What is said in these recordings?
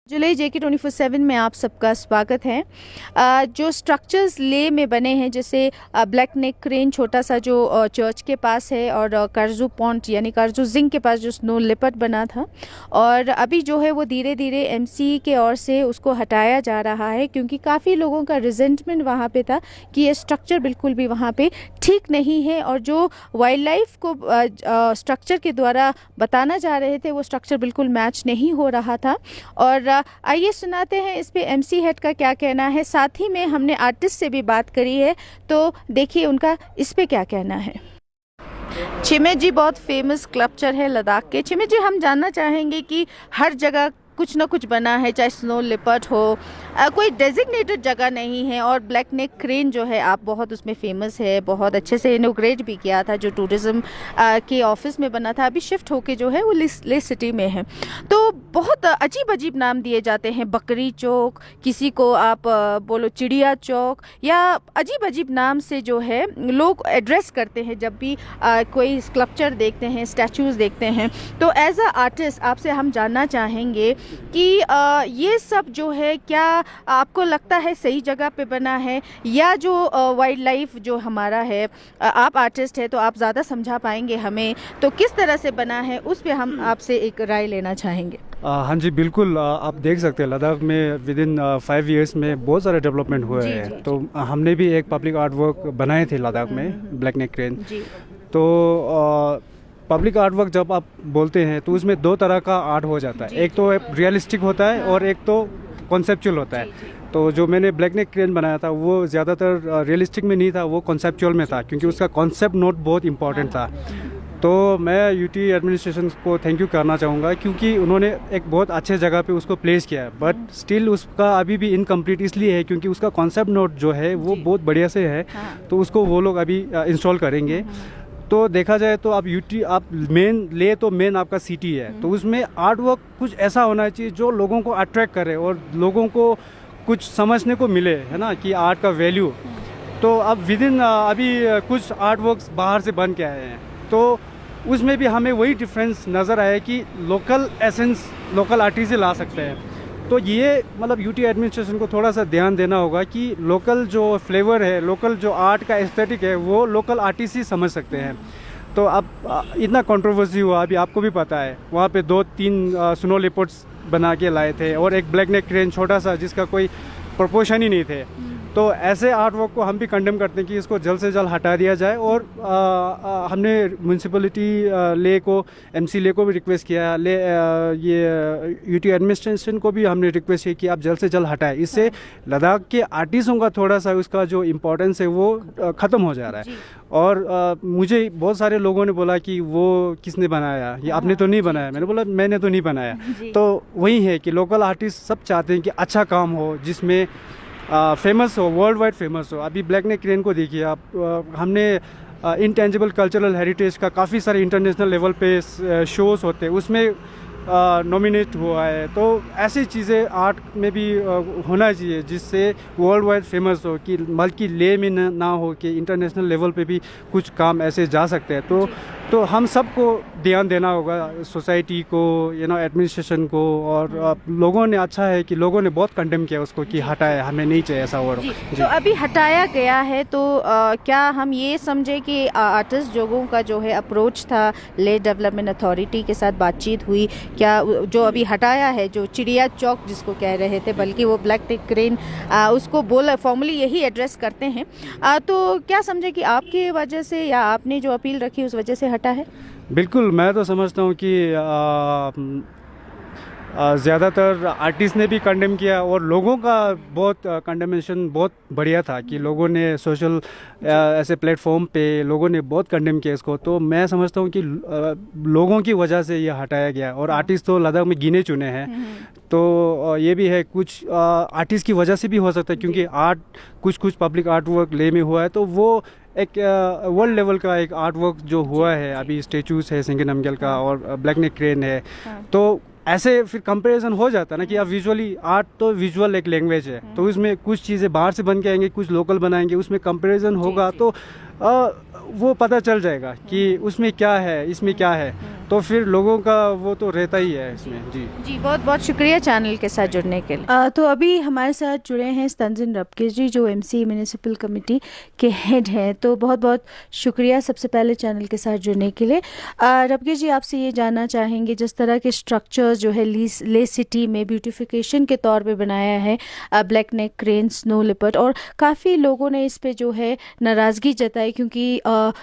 जुलाई JK 24/7 में आप सबका स्वागत है। जो स्ट्रक्चर्स ले में बने हैं, जैसे ब्लैक नेक क्रेन छोटा सा जो चर्च के पास है, और करजू पॉन्ट यानी करजू जिंग के पास जो स्नो लिपर्ट बना था, और अभी जो है वो धीरे धीरे MC के ओर से उसको हटाया जा रहा है, क्योंकि काफ़ी लोगों का रिजेंटमेंट वहाँ पे था कि ये स्ट्रक्चर बिल्कुल भी वहाँ पे ठीक नहीं है, और जो वाइल्ड लाइफ को स्ट्रक्चर के द्वारा बताना जा रहे थे वो स्ट्रक्चर बिल्कुल मैच नहीं हो रहा था। और आइए सुनाते हैं इस पे MC हेड का क्या कहना है। साथ ही में हमने आर्टिस्ट से भी बात करी है, तो देखिए उनका इस पे क्या कहना है। चिमे जी बहुत फेमस स्कल्पचर है लद्दाख के। चिमे जी, हम जानना चाहेंगे कि हर जगह कुछ ना कुछ बना है, चाहे स्नो लिपर्ट हो, कोई डेजिग्नेटेड जगह नहीं है, और ब्लैक नेक क्रेन जो है आप बहुत उसमें फेमस है, बहुत अच्छे से इनोग्रेट भी किया था, जो टूरिज्म के ऑफिस में बना था, अभी शिफ्ट होके जो है वो ले सिटी में है। तो बहुत अजीब अजीब नाम दिए जाते हैं, बकरी चौक, किसी को आप बोलो चिड़िया चौक, या अजीब अजीब नाम से जो है लोग एड्रेस करते हैं जब भी कोई स्कल्पचर देखते हैं, स्टैचूज़ देखते हैं। तो एज अ आर्टिस्ट आपसे हम जानना चाहेंगे कि ये सब जो है क्या आपको लगता है सही जगह पे बना है, या जो वाइल्ड लाइफ जो हमारा है, आप आर्टिस्ट है तो आप ज़्यादा समझा पाएंगे हमें, तो किस तरह से बना है उस पे हम आपसे एक राय लेना चाहेंगे। हाँ जी, बिल्कुल। आप देख सकते हैं लद्दाख में विद इन 5 इयर्स में बहुत सारे डेवलपमेंट हुए हैं। तो हमने भी एक पब्लिक आर्ट वर्क बनाए थे लद्दाख में, ब्लैक नेक क्रेन। तो पब्लिक आर्ट वर्क जब आप बोलते हैं तो उसमें 2 तरह का आर्ट हो जाता है, एक तो रियलिस्टिक होता है और एक तो कॉन्सेप्चुअल होता है। तो जो मैंने ब्लैक नेक क्रेन बनाया था वो ज़्यादातर रियलिस्टिक में नहीं था, वो कॉन्सेप्चुअल में था, क्योंकि उसका कॉन्सेप्ट नोट बहुत इंपॉर्टेंट था। तो मैं UT एडमिनिस्ट्रेशन को थैंक यू करना चाहूँगा, क्योंकि उन्होंने एक बहुत अच्छे जगह पे उसको प्लेस किया है, बट स्टिल उसका अभी भी इनकम्प्लीट इसलिए है क्योंकि उसका कॉन्सेप्ट नोट जो है वो बहुत बढ़िया से है। तो उसको वो लोग अभी इंस्टॉल करेंगे। तो देखा जाए तो आप UT आप मेन ले तो मेन आपका सिटी है, तो उसमें आर्ट वर्क कुछ ऐसा होना चाहिए जो लोगों को अट्रैक्ट करे और लोगों को कुछ समझने को मिले, है ना, कि आर्ट का वैल्यू। तो अब विद इन अभी कुछ आर्ट वर्क्स बाहर से बन के आए हैं, तो उसमें भी हमें वही डिफरेंस नज़र आया कि लोकल एसेंस लोकल आर्टिस्ट से ला सकते हैं। तो ये मतलब UT एडमिनिस्ट्रेशन को थोड़ा सा ध्यान देना होगा कि लोकल जो फ्लेवर है, लोकल जो आर्ट का एस्थेटिक है, वो लोकल आर्टिस्ट ही समझ सकते हैं। तो अब इतना कंट्रोवर्सी हुआ, अभी आपको भी पता है, वहाँ पे 2-3 स्नो लिपर्ट्स बना के लाए थे और एक ब्लैक नेक क्रेन छोटा सा जिसका कोई प्रोपोर्शन ही नहीं थे। तो ऐसे आर्ट वर्क को हम भी कंडेम करते हैं कि इसको जल्द से जल्द हटा दिया जाए। और हमने म्यूनसिपलिटी ले को, MC ले को भी रिक्वेस्ट किया, ये UT एडमिनिस्ट्रेशन को भी हमने रिक्वेस्ट किया कि आप जल्द से जल्द हटाएं। इससे लद्दाख के आर्टिस्टों का थोड़ा सा उसका जो इम्पोर्टेंस है वो ख़त्म हो जा रहा है। और मुझे बहुत सारे लोगों ने बोला कि वो किसने बनाया, ये आपने तो नहीं बनाया। मैंने बोला मैंने तो नहीं बनाया। तो वही है कि लोकल आर्टिस्ट सब चाहते हैं कि अच्छा काम हो, जिसमें फेमस हो, वर्ल्ड वाइड फेमस हो। अभी ब्लैक नेक क्रेन को देखिए आप, हमने इंटेंजिबल कल्चरल हेरिटेज का काफ़ी सारे इंटरनेशनल लेवल पे शोज़ होते हैं, उसमें नॉमिनेट हुआ है। तो ऐसी चीज़ें आर्ट में भी होना चाहिए जिससे वर्ल्ड वाइड फेमस हो, कि बल्कि ले में ना हो कि इंटरनेशनल लेवल पे भी कुछ काम ऐसे जा सकते हैं। तो हम सबको ध्यान देना होगा, सोसाइटी को, एडमिनिस्ट्रेशन को। और लोगों ने, अच्छा है कि लोगों ने बहुत कंडेम किया उसको कि हटाए, हमें नहीं चाहिए ऐसा। और तो अभी हटाया गया है, तो क्या हम ये समझे कि आर्टिस्ट लोगों का जो है अप्रोच था, ले डेवलपमेंट अथॉरिटी के साथ बातचीत हुई, क्या जो अभी हटाया है, जो चिड़िया चौक जिसको कह रहे थे, बल्कि वो ब्लैक नेक क्रेन उसको बोला फॉर्मली यही एड्रेस करते हैं, तो क्या समझे कि आपकी वजह से या आपने जो अपील रखी उस वजह से हटा है? बिल्कुल, मैं तो समझता हूँ कि ज़्यादातर आर्टिस्ट ने भी कंडेम किया और लोगों का बहुत कंडेमेशन बहुत बढ़िया था कि लोगों ने सोशल ऐसे प्लेटफॉर्म पे लोगों ने बहुत कंडेम किया इसको। तो मैं समझता हूँ कि लोगों की वजह से ये हटाया गया, और आर्टिस्ट तो लद्दाख में गिने चुने हैं। तो ये भी है, कुछ आर्टिस्ट की वजह से भी हो सकता है, क्योंकि आर्ट कुछ पब्लिक आर्ट वर्क ले में हुआ है, तो वो एक वर्ल्ड लेवल का एक आर्ट वर्क जो हुआ है, अभी स्टेचूज है सिंगे नमग्याल का और ब्लैक नेक क्रेन है। तो ऐसे फिर कंपैरिजन हो जाता है ना कि आप विजुअली, आर्ट तो विजुअल एक लैंग्वेज है, तो उसमें कुछ चीज़ें बाहर से बन के आएंगे, कुछ लोकल बनाएंगे, उसमें कंपैरिजन होगा। तो वो पता चल जाएगा कि उसमें क्या है, इसमें क्या है, तो फिर लोगों का वो तो रहता ही है इसमें। जी जी, बहुत बहुत शुक्रिया चैनल के साथ जुड़ने के लिए। तो अभी हमारे साथ जुड़े हैं तंजिन रबके जी, जो एमसी म्यूनिसिपल कमेटी के हेड हैं। तो बहुत बहुत शुक्रिया सबसे पहले चैनल के साथ जुड़ने के लिए। रबके जी, आपसे ये जानना चाहेंगे, जिस तरह के स्ट्रक्चर्स जो है ले सिटी में ब्यूटिफिकेशन के तौर पे बनाया है ब्लैक नेक क्रेन, स्नो लिपर्ड, और काफ़ी लोगों ने इस पे जो है नाराज़गी जताई क्योंकि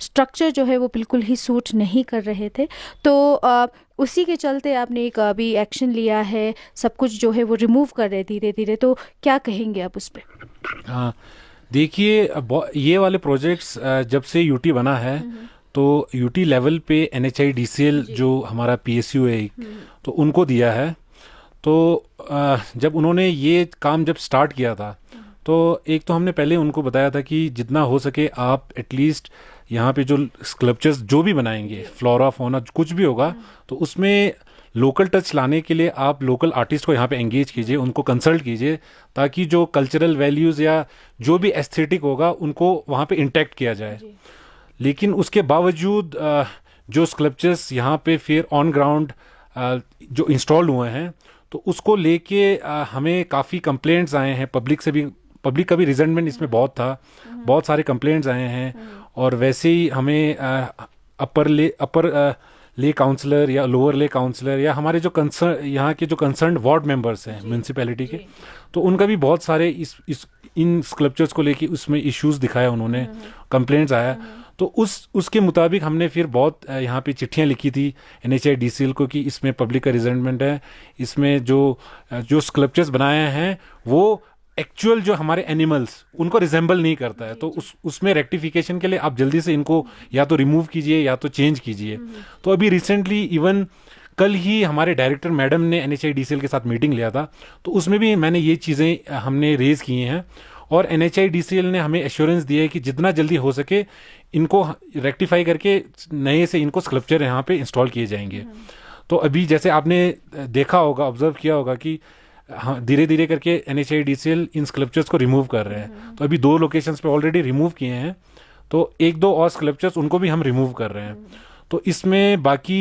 स्ट्रक्चर जो है वो बिल्कुल ही सूट नहीं कर रहे थे। तो उसी के चलते आपने एक अभी एक्शन लिया है, सब कुछ जो है वो रिमूव कर रहे धीरे धीरे, तो क्या कहेंगे आप उस पर? हाँ, देखिए ये वाले प्रोजेक्ट्स जब से यूटी बना है तो यूटी लेवल पे NHIDCL जो हमारा PSU है तो उनको दिया है। तो जब उन्होंने ये काम जब स्टार्ट किया था तो एक तो हमने पहले उनको बताया था कि जितना हो सके आप एटलीस्ट यहाँ पे जो स्कल्पचर्स जो भी बनाएंगे, फ्लोरा फौना कुछ भी होगा, तो उसमें लोकल टच लाने के लिए आप लोकल आर्टिस्ट को यहाँ पे एंगेज कीजिए, उनको कंसल्ट कीजिए, ताकि जो कल्चरल वैल्यूज़ या जो भी एस्थेटिक होगा उनको वहाँ पे इंटैक्ट किया जाए। लेकिन उसके बावजूद जो स्कल्पचर्स यहाँ पे फिर ऑन ग्राउंड जो इंस्टॉल हुए हैं तो उसको लेके हमें काफ़ी कंप्लेंट्स आए हैं पब्लिक से भी। पब्लिक का भी रिजेंटमेंट इसमें बहुत था, बहुत सारे कंप्लेंट्स आए हैं। और वैसे ही हमें अपर ले काउंसलर या लोअर ले काउंसलर या हमारे जो यहाँ के जो कंसर्न वार्ड मेंबर्स हैं म्यूनसिपैलिटी के, तो उनका भी बहुत सारे इन स्कल्पचर्स को लेके उसमें इश्यूज दिखाया उन्होंने, कंप्लेंट्स आया। तो उसके मुताबिक हमने फिर बहुत यहाँ पे चिट्ठियाँ लिखी थी NHIDCL को कि इसमें पब्लिक का रिजेंटमेंट है, इसमें जो स्कल्पचर्स बनाए हैं वो एक्चुअल जो हमारे एनिमल्स उनको रिजेंबल नहीं करता है। तो उसमें रेक्टिफिकेशन के लिए आप जल्दी से इनको या तो रिमूव कीजिए या तो चेंज कीजिए। तो अभी रिसेंटली इवन कल ही हमारे डायरेक्टर मैडम ने NHIDCL के साथ मीटिंग लिया था, तो उसमें भी मैंने ये चीज़ें हमने रेज की हैं और NHIDCL ने हमें एश्योरेंस दी है कि जितना जल्दी हो सके इनको रेक्टिफाई करके नए से इनको स्कल्पचर यहाँ पे इंस्टॉल किए जाएंगे। तो अभी जैसे आपने देखा होगा, ऑब्जर्व किया होगा कि हाँ, धीरे धीरे करके NHIDCL इन स्कल्पचर्स को रिमूव कर रहे हैं। तो अभी 2 लोकेशंस पे ऑलरेडी रिमूव किए हैं, तो 1-2 और स्कल्पचर्स उनको भी हम रिमूव कर रहे हैं। तो इसमें बाकी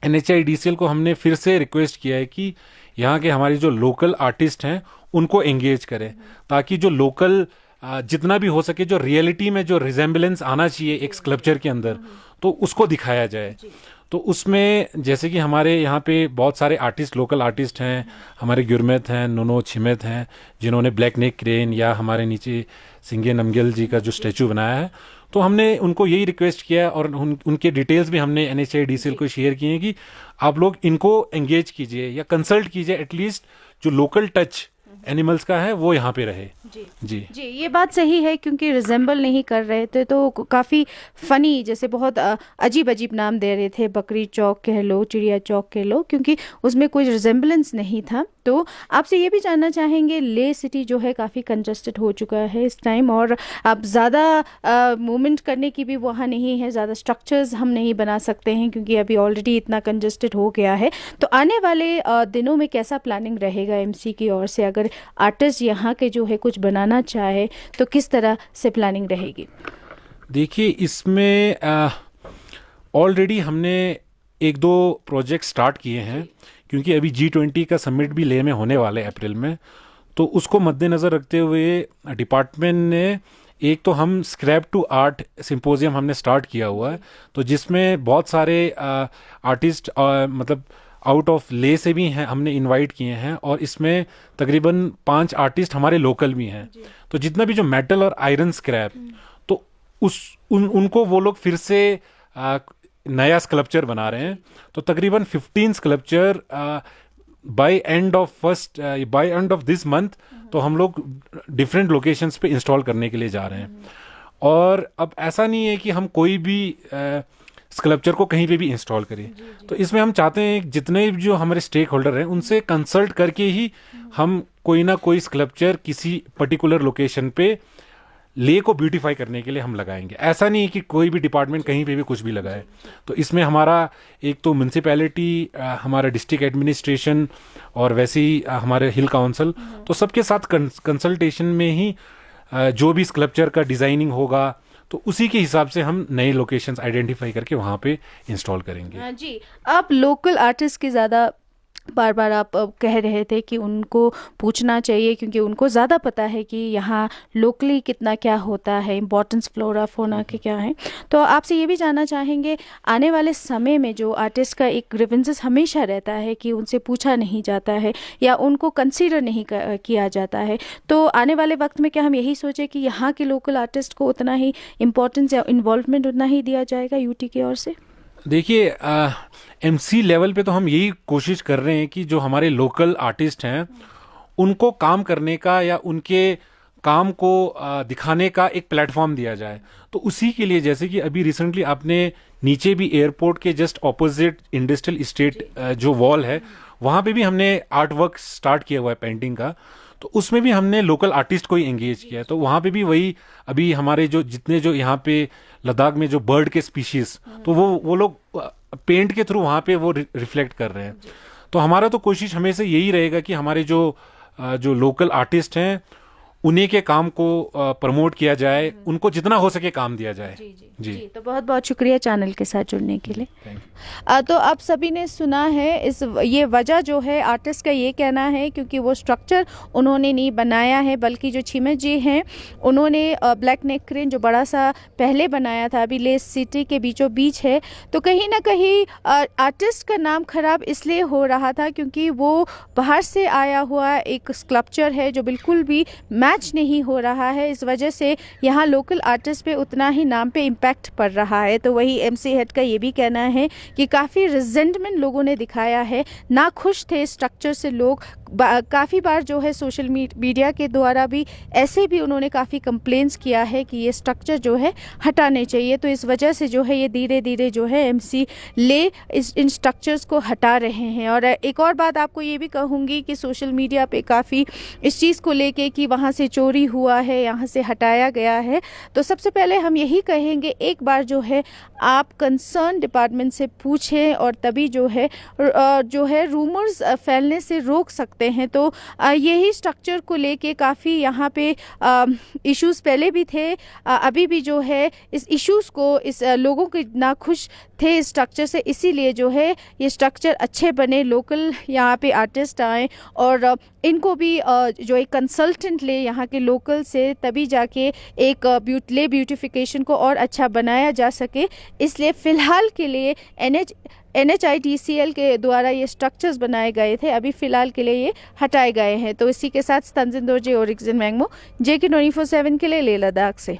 NHIDCL को हमने फिर से रिक्वेस्ट किया है कि यहाँ के हमारे जो लोकल आर्टिस्ट हैं उनको एंगेज करें, ताकि जो लोकल जितना भी हो सके जो रियलिटी में जो रिजेंबलेंस आना चाहिए एक स्कल्पचर के अंदर, तो उसको दिखाया जाए। तो उसमें जैसे कि हमारे यहाँ पे बहुत सारे आर्टिस्ट, लोकल आर्टिस्ट हैं, हमारे गुरमेत हैं, नोनो छिमेत हैं, जिन्होंने ब्लैक नेक क्रेन या हमारे नीचे सिंगे नमग्याल जी का जो स्टैचू बनाया है, तो हमने उनको यही रिक्वेस्ट किया और उनके डिटेल्स भी हमने NHIDCL को शेयर किए हैं कि आप लोग इनको एंगेज कीजिए या कंसल्ट कीजिए, एटलीस्ट जो लोकल टच एनिमल्स का है वो यहाँ पे रहे। जी, ये बात सही है, क्योंकि रिजेंबल नहीं कर रहे थे तो काफ़ी फ़नी, जैसे बहुत अजीब अजीब नाम दे रहे थे, बकरी चौक कह लो, चिड़िया चौक कह लो, क्योंकि उसमें कोई रिजेंबलेंस नहीं था। तो आपसे ये भी जानना चाहेंगे, ले सिटी जो है काफ़ी कंजस्टेड हो चुका है इस टाइम, और अब ज़्यादा मूवमेंट करने की भी वहाँ नहीं है, ज़्यादा स्ट्रक्चर्स हम नहीं बना सकते हैं क्योंकि अभी ऑलरेडी इतना कंजस्टेड हो गया है। तो आने वाले दिनों में कैसा प्लानिंग रहेगा MC की ओर से? अगर आर्टिस्ट यहाँ के जो है कुछ बनाना चाहे तो किस तरह से प्लानिंग रहेगी? देखिए, इसमें ऑलरेडी हमने 1-2 प्रोजेक्ट स्टार्ट किए हैं, क्योंकि अभी G20 का समिट भी ले में होने वाला है अप्रैल में। तो उसको मद्देनज़र रखते हुए डिपार्टमेंट ने एक तो हम स्क्रैप टू आर्ट सिंपोजियम हमने स्टार्ट किया हुआ है, तो जिसमें बहुत सारे आर्टिस्ट मतलब आउट ऑफ ले से भी हैं, हमने इनवाइट किए हैं, और इसमें तकरीबन 5 आर्टिस्ट हमारे लोकल भी हैं। तो जितना भी जो मेटल और आयरन स्क्रैप, तो उनको वो लोग फिर से नया स्कल्पचर बना रहे हैं। तो तकरीबन 15 sculpture by end of this month तो हम लोग डिफरेंट लोकेशंस पे इंस्टॉल करने के लिए जा रहे हैं। और अब ऐसा नहीं है कि हम कोई भी स्कल्पचर को कहीं पे भी इंस्टॉल करें। तो इसमें हम चाहते हैं जितने भी जो हमारे स्टेक होल्डर हैं उनसे कंसल्ट करके ही हम कोई ना कोई स्कल्पचर किसी पर्टिकुलर लोकेशन पे ले को ब्यूटीफाई करने के लिए हम लगाएंगे। ऐसा नहीं है कि कोई भी डिपार्टमेंट कहीं पे भी कुछ भी लगाए। तो इसमें हमारा एक तो म्यूनसिपैलिटी, हमारा डिस्ट्रिक्ट एडमिनिस्ट्रेशन और वैसे ही हमारे हिल काउंसिल, तो सबके साथ कंसल्टेशन में ही जो भी स्कल्पचर का डिज़ाइनिंग होगा तो उसी के हिसाब से हम नए लोकेशंस आइडेंटिफाई करके वहाँ पे इंस्टॉल करेंगे। जी, आप लोकल आर्टिस्ट की ज़्यादा बार बार आप कह रहे थे कि उनको पूछना चाहिए क्योंकि उनको ज़्यादा पता है कि यहाँ लोकली कितना क्या होता है, इम्पोर्टेंस फ्लोरा फोना के क्या है। तो आपसे ये भी जानना चाहेंगे, आने वाले समय में जो आर्टिस्ट का एक ग्रीवेंसेस हमेशा रहता है कि उनसे पूछा नहीं जाता है या उनको कंसीडर नहीं किया जाता है, तो आने वाले वक्त में क्या हम यही सोचें कि यहाँ के लोकल आर्टिस्ट को उतना ही इम्पोर्टेंस या इन्वॉल्वमेंट उतना ही दिया जाएगा यूटी की ओर से? देखिए, एमसी लेवल पे तो हम यही कोशिश कर रहे हैं कि जो हमारे लोकल आर्टिस्ट हैं उनको काम करने का या उनके काम को दिखाने का एक प्लेटफॉर्म दिया जाए। तो उसी के लिए जैसे कि अभी रिसेंटली आपने नीचे भी एयरपोर्ट के जस्ट ऑपोजिट इंडस्ट्रियल इस्टेट जो वॉल है वहाँ पे भी हमने आर्ट वर्क स्टार्ट किया हुआ है पेंटिंग का, तो उसमें भी हमने लोकल आर्टिस्ट को ही एंगेज किया है। तो वहाँ पे भी वही अभी हमारे जो जितने जो यहाँ पे लद्दाख में जो बर्ड के स्पीशीज, तो वो लोग पेंट के थ्रू वहाँ पे वो रिफ्लेक्ट कर रहे हैं। तो हमारा तो कोशिश हमेशा यही रहेगा कि हमारे जो लोकल आर्टिस्ट हैं उन्हीं के काम को प्रमोट किया जाए, उनको जितना हो सके काम दिया जाए। जी, तो बहुत बहुत शुक्रिया चैनल के साथ जुड़ने के लिए। तो आप सभी ने सुना है ये वजह जो है आर्टिस्ट का ये कहना है क्योंकि वो स्ट्रक्चर उन्होंने नहीं बनाया है, बल्कि जो छिमेत जी हैं उन्होंने ब्लैक नेक क्रेन जो बड़ा सा पहले बनाया था, अभी ले सिटी के बीचों बीच है। तो कहीं ना कहीं आर्टिस्ट का नाम खराब इसलिए हो रहा था क्योंकि वो बाहर से आया हुआ एक स्कल्पचर है जो बिल्कुल भी मैच नहीं हो रहा है। इस वजह से यहाँ लोकल आर्टिस्ट पे उतना ही नाम पे इम्पैक्ट पड़ रहा है। तो वही एमसी हेड का ये भी कहना है कि काफ़ी रिजेंटमेंट लोगों ने दिखाया है, ना खुश थे स्ट्रक्चर से लोग। काफ़ी बार जो है सोशल मीडिया के द्वारा भी ऐसे भी उन्होंने काफ़ी कंप्लेंट्स किया है कि ये स्ट्रक्चर जो है हटाने चाहिए। तो इस वजह से जो है ये धीरे धीरे जो है एमसी ले इन स्ट्रक्चर्स को हटा रहे हैं। और एक और बात आपको ये भी कहूँगी कि सोशल मीडिया पे काफ़ी इस चीज़ को लेके कि वहाँ से चोरी हुआ है, यहाँ से हटाया गया है, तो सबसे पहले हम यही कहेंगे एक बार जो है आप कंसर्न डिपार्टमेंट से पूछें और तभी जो है रूमर्स फैलने से रोक सकते हैं। तो यही स्ट्रक्चर को लेके काफ़ी यहाँ पे इश्यूज पहले भी थे, अभी भी जो है इस इश्यूज को इस लोगों के नाखुश थे इस स्ट्रक्चर से, इसीलिए जो है ये स्ट्रक्चर अच्छे बने, लोकल यहाँ पे आर्टिस्ट आए और इनको भी जो एक कंसल्टेंट ले यहाँ के लोकल से, तभी जाके एक ब्यूटिफिकेशन को और अच्छा बनाया जा सके। इसलिए फ़िलहाल के लिए NHIDCL के द्वारा ये स्ट्रक्चर्स बनाए गए थे, अभी फ़िलहाल के लिए ये हटाए गए हैं। तो इसी के साथ तंजिन दोरजे और रिक्जिन मैंगमो JK 24/7 के लिए लेह लद्दाख से।